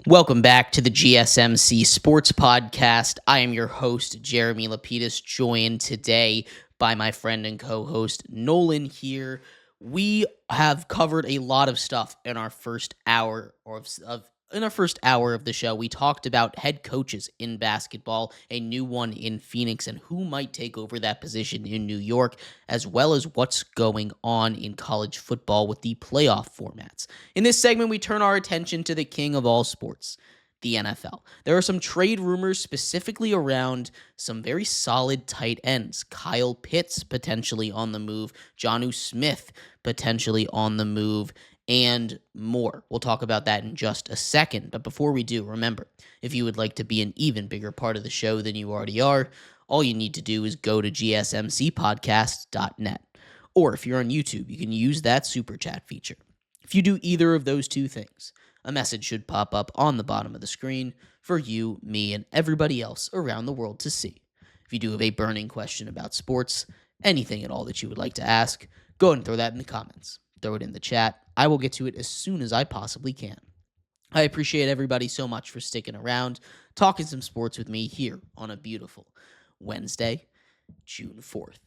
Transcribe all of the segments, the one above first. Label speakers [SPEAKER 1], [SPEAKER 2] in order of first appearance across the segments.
[SPEAKER 1] Welcome back to the GSMC Sports Podcast. I am your host, Jeremy Lapidus, joined today by my friend and co-host, Nolan here. We have covered a lot of stuff in our first hour of the show. We talked about head coaches in basketball, a new one in Phoenix, and who might take over that position in New York, as well as what's going on in college football with the playoff formats. In this segment, we turn our attention to the king of all sports, the NFL. There are some trade rumors specifically around some very solid tight ends. Kyle Pitts potentially on the move, Jonnu Smith potentially on the move, and more. We'll talk about that in just a second. But before we do, remember, if you would like to be an even bigger part of the show than you already are, all you need to do is go to gsmcpodcast.net. Or if you're on YouTube, you can use that super chat feature. If you do either of those two things, a message should pop up on the bottom of the screen for you, me, and everybody else around the world to see. If you do have a burning question about sports, anything at all that you would like to ask, go ahead and throw that in the comments. Throw it in the chat. I will get to it as soon as I possibly can. I appreciate everybody so much for sticking around, talking some sports with me here on a beautiful Wednesday, June 4th.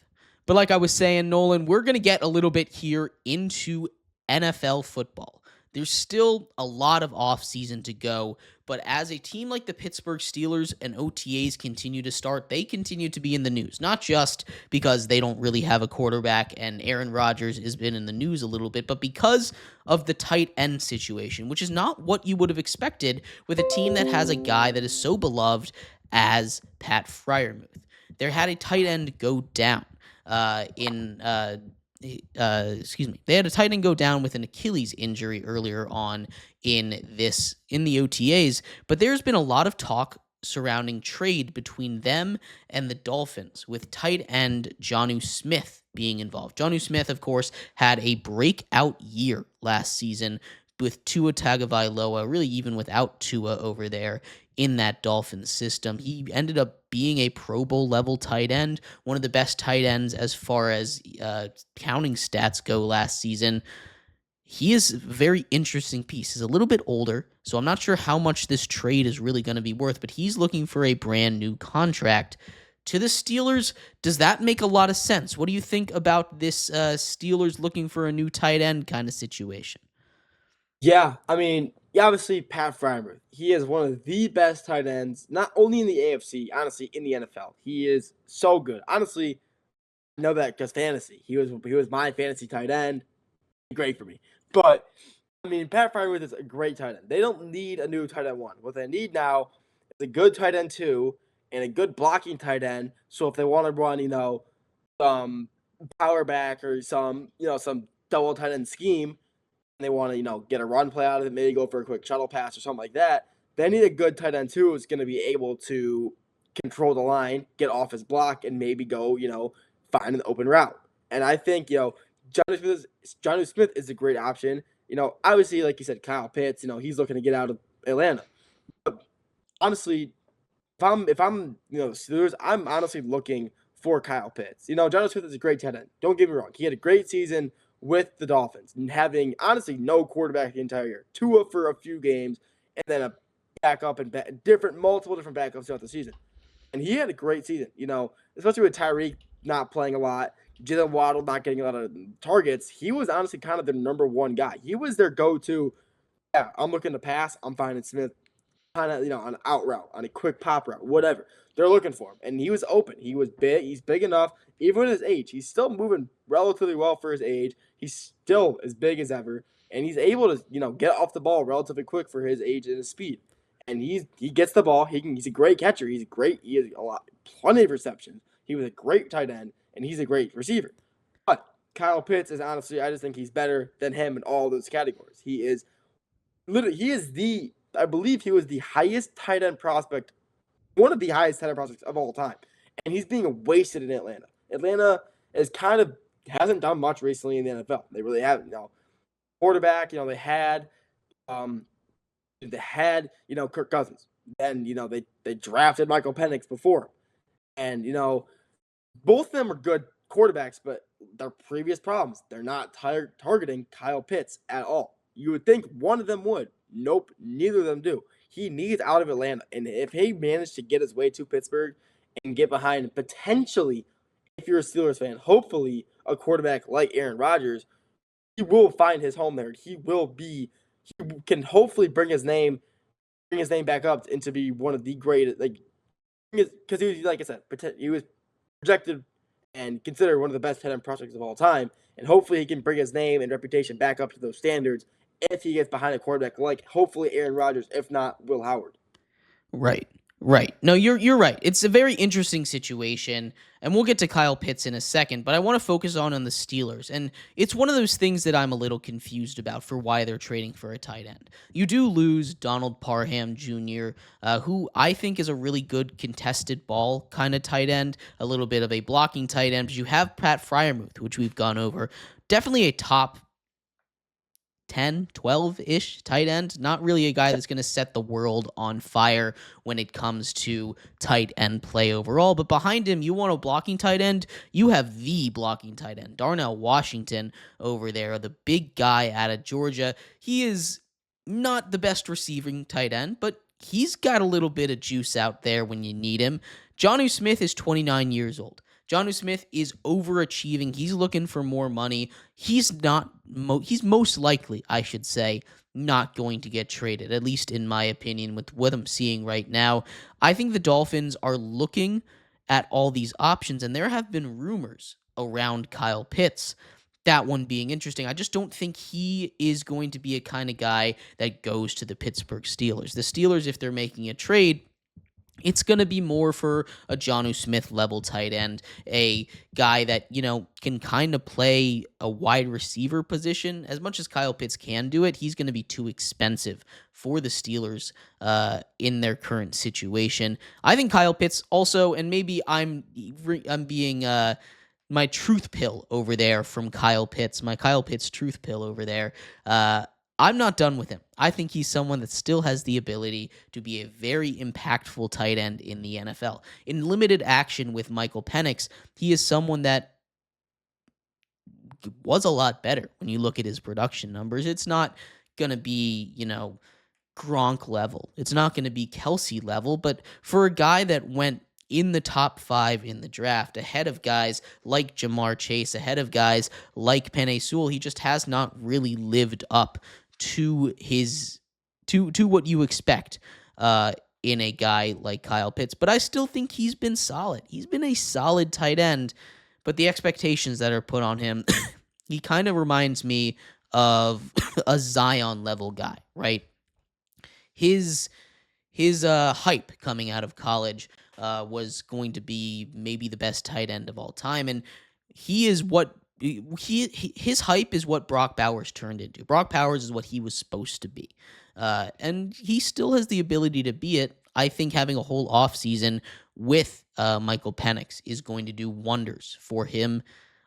[SPEAKER 1] But like I was saying, Nolan, we're going to get a little bit here into NFL football. There's still a lot of offseason to go, but as a team like the Pittsburgh Steelers and OTAs continue to start, they continue to be in the news, not just because they don't really have a quarterback and Aaron Rodgers has been in the news a little bit, but because of the tight end situation, which is not what you would have expected with a team that has a guy that is so beloved as Pat Freiermuth. There had a tight end go down they had a tight end go down with an Achilles injury earlier on in the OTAs, but there's been a lot of talk surrounding trade between them and the Dolphins, with tight end Jonnu Smith being involved. Jonnu Smith, of course, had a breakout year last season with Tua Tagovailoa, really even without Tua over there in that Dolphins system. He ended up being a Pro Bowl level tight end, one of the best tight ends as far as counting stats go last season. He is a very interesting piece. He's a little bit older, so I'm not sure how much this trade is really going to be worth, but he's looking for a brand new contract. To the Steelers, does that make a lot of sense? What do you think about this Steelers looking for a new tight end kind of situation?
[SPEAKER 2] Yeah, obviously Pat Freiermuth. He is one of the best tight ends, not only in the AFC, honestly, in the NFL. He is so good. Honestly, I know that because fantasy. He was my fantasy tight end. Great for me. But Pat Freiermuth is a great tight end. They don't need a new tight end one. What they need now is a good tight end two and a good blocking tight end. So if they want to run, some power back or some double tight end scheme, they want to, get a run play out of it, maybe go for a quick shuttle pass or something like that, they need a good tight end too who's going to be able to control the line, get off his block, and maybe go, find an open route. And I think, Jonnu Smith is a great option. Obviously, like you said, Kyle Pitts, he's looking to get out of Atlanta. But honestly, if I'm Steelers, I'm honestly looking for Kyle Pitts. Jonnu Smith is a great tight end. Don't get me wrong. He had a great season with the Dolphins and having honestly no quarterback the entire year. Tua for a few games and then a backup and multiple different backups throughout the season. And he had a great season, especially with Tyreek not playing a lot, Jalen Waddle not getting a lot of targets. He was honestly kind of the number one guy. He was their go-to. Yeah, I'm looking to pass. I'm finding Smith kind of, on an out route, on a quick pop route, whatever. They're looking for him. And he was open. He was big. He's big enough. Even with his age, he's still moving relatively well for his age. He's still as big as ever. And he's able to, get off the ball relatively quick for his age and his speed. And he gets the ball. He's a great catcher. He has plenty of receptions. He was a great tight end, and he's a great receiver. But Kyle Pitts is honestly, I just think he's better than him in all those categories. I believe he was the highest tight end prospect, one of the highest tight end prospects of all time. And he's being wasted in Atlanta. Atlanta hasn't done much recently in the NFL. They really haven't. Quarterback, they had Kirk Cousins. Then, they drafted Michael Penix before him. And, both of them are good quarterbacks, but their previous problems, they're not targeting Kyle Pitts at all. You would think one of them would. Nope, neither of them do. He needs out of Atlanta. And if he managed to get his way to Pittsburgh and get behind potentially, if you're a Steelers fan, hopefully a quarterback like Aaron Rodgers, he will find his home there. He can hopefully bring his name back up and to be one of the greatest, like, because he was, like I said, he was projected and considered one of the best tight end prospects of all time. And hopefully he can bring his name and reputation back up to those standards if he gets behind a quarterback like hopefully Aaron Rodgers, if not Will Howard.
[SPEAKER 1] Right. Right. No, you're right. It's a very interesting situation, and we'll get to Kyle Pitts in a second, but I want to focus on the Steelers. And it's one of those things that I'm a little confused about for why they're trading for a tight end. You do lose Donald Parham Jr., who I think is a really good contested ball kind of tight end, a little bit of a blocking tight end, but you have Pat Fryermuth, which we've gone over. Definitely a top 10, 12-ish tight end. Not really a guy that's going to set the world on fire when it comes to tight end play overall. But behind him, you want a blocking tight end, you have the blocking tight end, Darnell Washington over there, the big guy out of Georgia. He is not the best receiving tight end, but he's got a little bit of juice out there when you need him. Jonnu Smith is 29 years old. Jonnu Smith is overachieving. He's looking for more money. He's most likely, I should say, not going to get traded, at least in my opinion, with what I'm seeing right now. I think the Dolphins are looking at all these options, and there have been rumors around Kyle Pitts. That one being interesting. I just don't think he is going to be a kind of guy that goes to the Pittsburgh Steelers. The Steelers, if they're making a trade, it's going to be more for a Jonnu Smith level tight end, a guy that, can kind of play a wide receiver position. As much as Kyle Pitts can do it, he's going to be too expensive for the Steelers in their current situation. I think Kyle Pitts also, and maybe I'm being my truth pill over there from Kyle Pitts, my Kyle Pitts truth pill over there. I'm not done with him. I think he's someone that still has the ability to be a very impactful tight end in the NFL. In limited action with Michael Penix, he is someone that was a lot better when you look at his production numbers. It's not going to be, Gronk level. It's not going to be Kelsey level, but for a guy that went in the top 5 in the draft, ahead of guys like Jamar Chase, ahead of guys like Penei Sewell, he just has not really lived up to what you expect in a guy like Kyle Pitts. But I still think he's been solid. He's been a solid tight end, but the expectations that are put on him, he kind of reminds me of a Zion level guy, right? His hype coming out of college was going to be maybe the best tight end of all time, and his hype is what Brock Bowers turned into. Brock Bowers is what he was supposed to be, and he still has the ability to be it. I think having a whole offseason with Michael Penix is going to do wonders for him.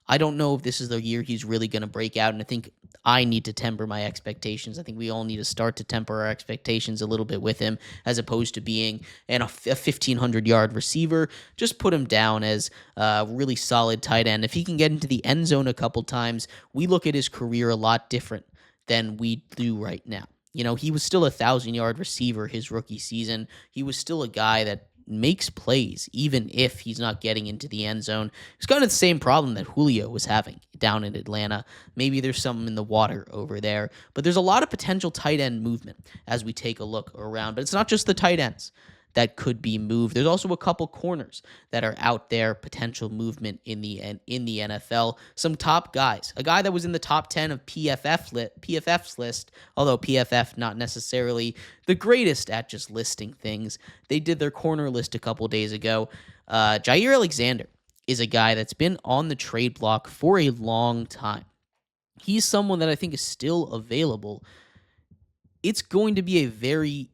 [SPEAKER 1] I don't know if this is the year he's really going to break out, and I think I need to temper my expectations. I think we all need to start to temper our expectations a little bit with him, as opposed to being a 1,500-yard receiver. Just put him down as a really solid tight end. If he can get into the end zone a couple times, we look at his career a lot different than we do right now. He was still a 1,000-yard receiver his rookie season. He was still a guy that makes plays even if he's not getting into the end zone. It's kind of the same problem that Julio was having down in Atlanta. Maybe there's something in the water over there, but there's a lot of potential tight end movement as we take a look around. But it's not just the tight ends that could be moved. There's also a couple corners that are out there, potential movement in the NFL. Some top guys. A guy that was in the top 10 of PFF's list, although PFF not necessarily the greatest at just listing things. They did their corner list a couple days ago. Jair Alexander is a guy that's been on the trade block for a long time. He's someone that I think is still available. It's going to be a very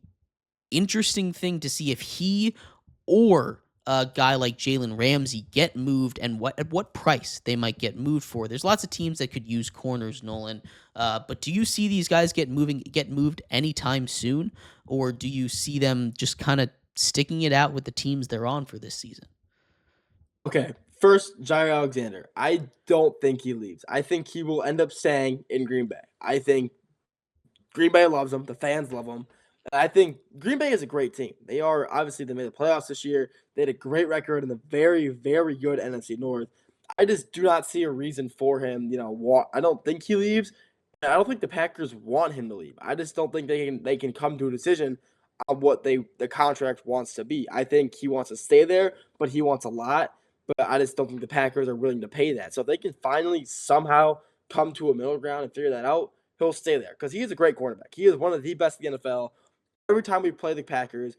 [SPEAKER 1] interesting thing to see if he or a guy like Jalen Ramsey get moved and at what price they might get moved for. There's lots of teams that could use corners, Nolan. But do you see these guys get moved anytime soon, or do you see them just kind of sticking it out with the teams they're on for this season?
[SPEAKER 2] Okay, first, Jair Alexander. I don't think he leaves. I think he will end up staying in Green Bay. I think Green Bay loves him. The fans love him. And I think Green Bay is a great team. They made the playoffs this year. They had a great record in the very, very good NFC North. I just do not see a reason for him. I don't think he leaves. I don't think the Packers want him to leave. I just don't think they can come to a decision on what the contract wants to be. I think he wants to stay there, but he wants a lot. But I just don't think the Packers are willing to pay that. So if they can finally somehow come to a middle ground and figure that out, he'll stay there because he is a great quarterback. He is one of the best in the NFL. Every time we play the Packers,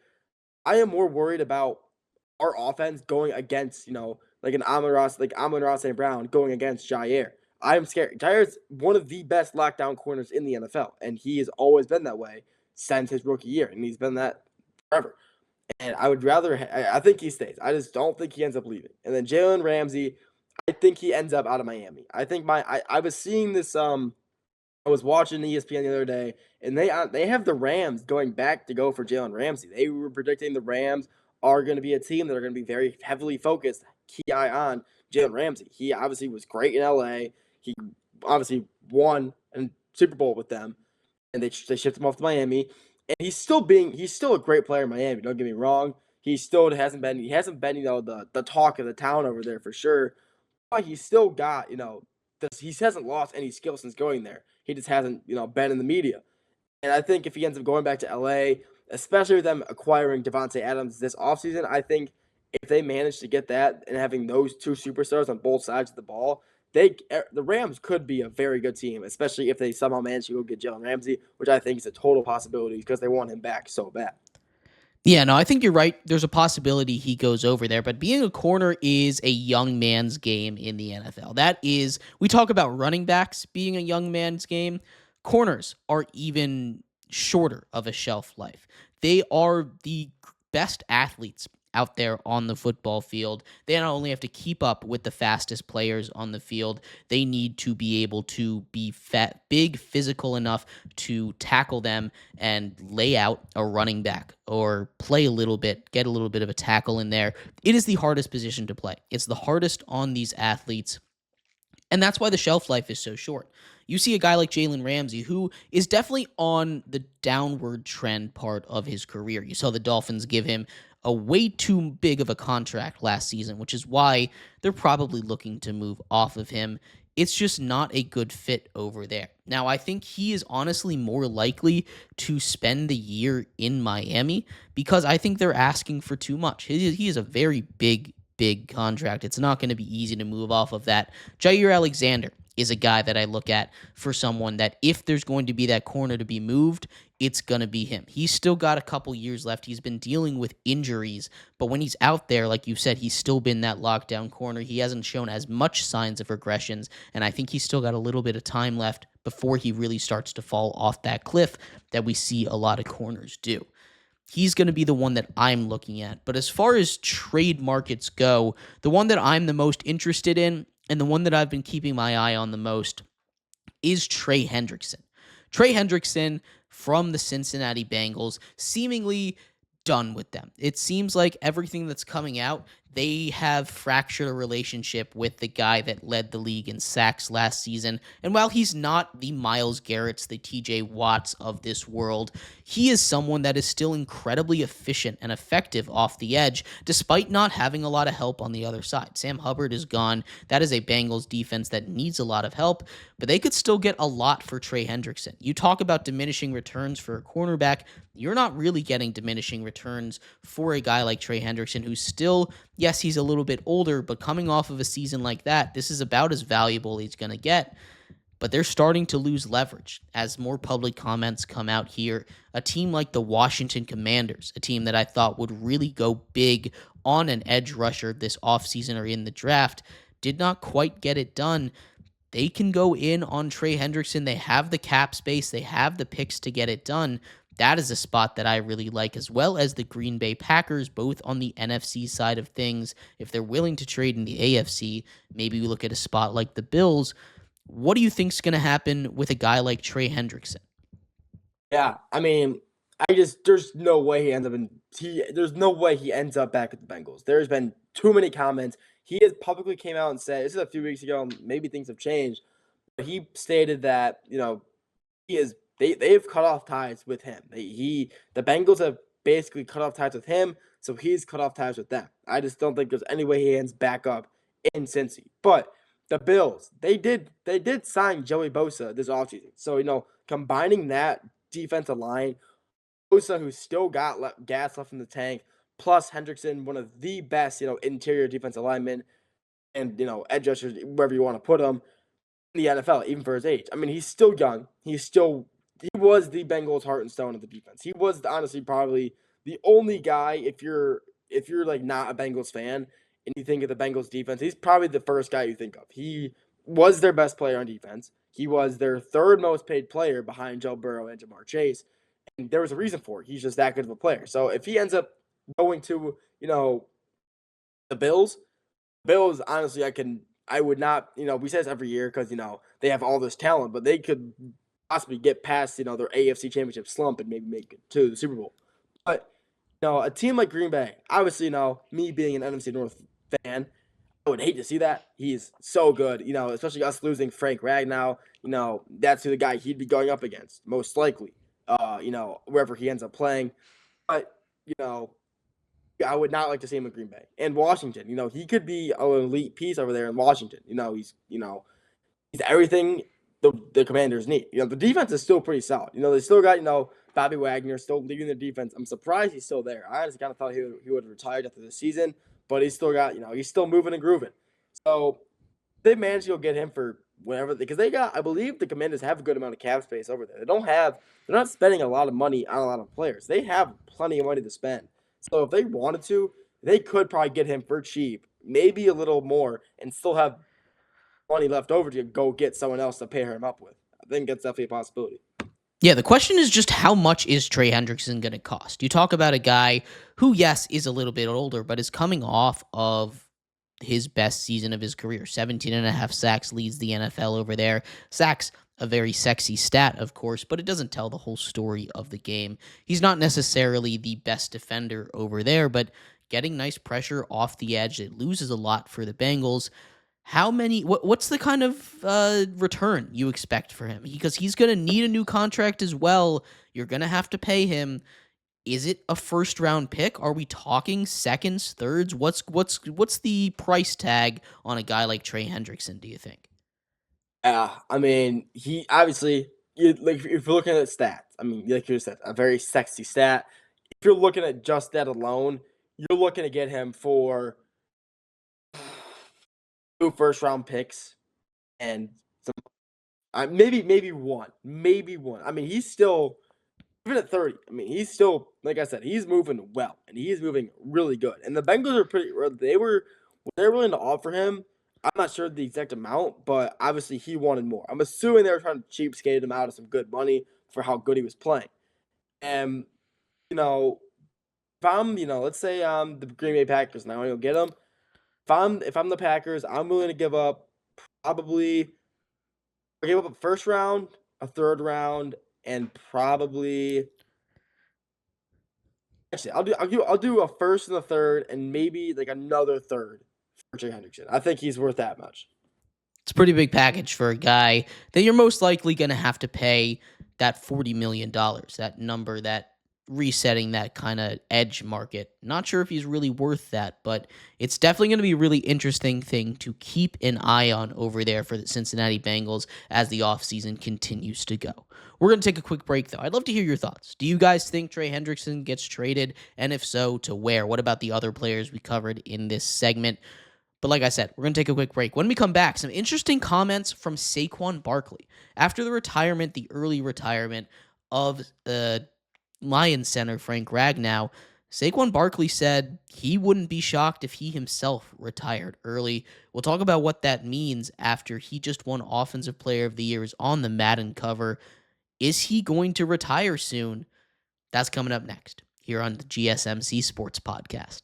[SPEAKER 2] I am more worried about our offense going against, like an Amon-Ra St. Brown going against Jair. I am scared. Jair's one of the best lockdown corners in the NFL, and he has always been that way since his rookie year, and he's been that forever. And I think he stays. I just don't think he ends up leaving. And then Jalen Ramsey, I think he ends up out of Miami. I think I was seeing this. I was watching ESPN the other day, and they have the Rams going back to go for Jalen Ramsey. They were predicting the Rams are going to be a team that are going to be very heavily focused, key eye on Jalen Ramsey. He obviously was great in LA. He obviously won a Super Bowl with them, and they shipped him off to Miami. And he's still a great player in Miami. Don't get me wrong. He hasn't been the talk of the town over there for sure. But he's still got he hasn't lost any skill since going there. He just hasn't been in the media. And I think if he ends up going back to LA, especially with them acquiring Devontae Adams this offseason, I think if they manage to get that and having those two superstars on both sides of the ball, the Rams could be a very good team, especially if they somehow manage to go get Jalen Ramsey, which I think is a total possibility because they want him back so bad.
[SPEAKER 1] Yeah, no, I think you're right. There's a possibility he goes over there, but being a corner is a young man's game in the NFL. We talk about running backs being a young man's game. Corners are even shorter of a shelf life. They are the best athletes out there on the football field. They not only have to keep up with the fastest players on the field, they need to be able to be big, physical enough to tackle them and lay out a running back or play a little bit, get a little bit of a tackle in there. It is the hardest position to play. It's the hardest on these athletes. And that's why the shelf life is so short. You see a guy like Jalen Ramsey, who is definitely on the downward trend part of his career. You saw the Dolphins give him a way too big of a contract last season, which is why they're probably looking to move off of him. It's just not a good fit over there. Now, I think he is honestly more likely to spend the year in Miami because I think they're asking for too much. He is a very big contract. It's not going to be easy to move off of that. Jair Alexander is a guy that I look at for someone that if there's going to be that corner to be moved, it's going to be him. He's still got a couple years left. He's been dealing with injuries, but when he's out there, like you said, he's still been that lockdown corner. He hasn't shown as much signs of regressions, and I think he's still got a little bit of time left before he really starts to fall off that cliff that we see a lot of corners do. He's going to be the one that I'm looking at. But as far as trade markets go, the one that I'm the most interested in and the one that I've been keeping my eye on the most is Trey Hendrickson. Trey Hendrickson from the Cincinnati Bengals, seemingly done with them. It seems like everything that's coming out, they have fractured a relationship with the guy that led the league in sacks last season. And while he's not the Myles Garrett's, the TJ Watts of this world, he is someone that is still incredibly efficient and effective off the edge, despite not having a lot of help on the other side. Sam Hubbard is gone. That is a Bengals defense that needs a lot of help, but they could still get a lot for Trey Hendrickson. You talk about diminishing returns for a cornerback, you're not really getting diminishing returns for a guy like Trey Hendrickson, who's still, yes, he's a little bit older, but coming off of a season like that, this is about as valuable he's going to get. But they're starting to lose leverage as more public comments come out here. A team like the Washington Commanders, a team that I thought would really go big on an edge rusher this offseason or in the draft, did not quite get it done. They can go in on Trey Hendrickson. They have the cap space. They have the picks to get it done. That is a spot that I really like, as well as the Green Bay Packers, both on the NFC side of things. If they're willing to trade in the AFC, maybe we look at a spot like the Bills. What do you think is going to happen with a guy like Trey Hendrickson?
[SPEAKER 2] Yeah, I mean, there's no way there's no way he ends up back at the Bengals. There's been too many comments. He has publicly came out and said, this is a few weeks ago, maybe things have changed, but he stated that, he is they've cut off ties with him. The Bengals have basically cut off ties with him, so he's cut off ties with them. I just don't think there's any way he ends back up in Cincy. But the Bills, they did sign Joey Bosa this offseason. So, combining that defensive line, Bosa, who's still got gas left in the tank, plus Hendrickson, one of the best, interior defensive linemen and, edge rushers, wherever you want to put him in the NFL, even for his age. I mean, he's still young. He was the Bengals' heart and stone of the defense. He was honestly probably the only guy, if you're like not a Bengals fan and you think of the Bengals defense, he's probably the first guy you think of. He was their best player on defense. He was their third most paid player behind Joe Burrow and Jamar Chase. And there was a reason for it. He's just that good of a player. So if he ends up going to, the Bills, honestly, I would not, we say this every year because, they have all this talent, but they could possibly get past, their AFC championship slump and maybe make it to the Super Bowl. But, a team like Green Bay, obviously, me being an NFC North fan, I would hate to see that. He's so good, especially us losing Frank Ragnow. That's who the guy he'd be going up against, most likely, wherever he ends up playing. But, I would not like to see him in Green Bay. And Washington, he could be an elite piece over there in Washington. He's everything the Commanders need. The defense is still pretty solid. They still got, Bobby Wagner still leading the defense. I'm surprised he's still there. I honestly kind of thought he would have retired after the season, but he's still got, he's still moving and grooving. So they managed to go get him for whatever, because I believe the Commanders have a good amount of cap space over there. They're not spending a lot of money on a lot of players. They have plenty of money to spend. So if they wanted to, they could probably get him for cheap, maybe a little more, and still have money left over to go get someone else to pair him up with. I think that's definitely a possibility.
[SPEAKER 1] Yeah, the question is just how much is Trey Hendrickson going to cost? You talk about a guy who, yes, is a little bit older, but is coming off of his best season of his career. 17 and a half sacks, leads the NFL over there. Sacks, a very sexy stat, of course, but it doesn't tell the whole story of the game. He's not necessarily the best defender over there, but getting nice pressure off the edge, it loses a lot for the Bengals. What's the kind of return you expect for him? Because he's going to need a new contract as well. You're going to have to pay him. Is it a first round pick? Are we talking seconds, thirds? What's the price tag on a guy like Trey Hendrickson, do you think?
[SPEAKER 2] Yeah, I mean, he obviously, if you're looking at stats, I mean, like you said, a very sexy stat. If you're looking at just that alone, you're looking to get him for 2 first round picks and some, maybe one. I mean, he's still, even at 30. I mean, he's still, like I said, he's moving well and he's moving really good. And the Bengals are they're willing to offer him. I'm not sure the exact amount, but obviously he wanted more. I'm assuming they were trying to cheapskate him out of some good money for how good he was playing. And, if I'm, let's say the Green Bay Packers now, I go get him. If I'm the Packers, I'm willing to give up probably a first round, a third round, and probably actually I'll do a first and a third, and maybe like another third for Trey Hendrickson. I think he's worth that much.
[SPEAKER 1] It's a pretty big package for a guy that you're most likely going to have to pay that $40 million, that number, that resetting that kind of edge market. Not sure if he's really worth that, but it's definitely going to be a really interesting thing to keep an eye on over there for the Cincinnati Bengals as the offseason continues to go. We're going to take a quick break, though. I'd love to hear your thoughts. Do you guys think Trey Hendrickson gets traded? And if so, to where? What about the other players we covered in this segment? But like I said, we're going to take a quick break. When we come back, some interesting comments from Saquon Barkley. After the early retirement of Lions center Frank Ragnow, Saquon Barkley said he wouldn't be shocked if he himself retired early. We'll talk about what that means after he just won Offensive Player of the Year on the Madden cover. Is he going to retire soon? That's coming up next here on the GSMC Sports Podcast.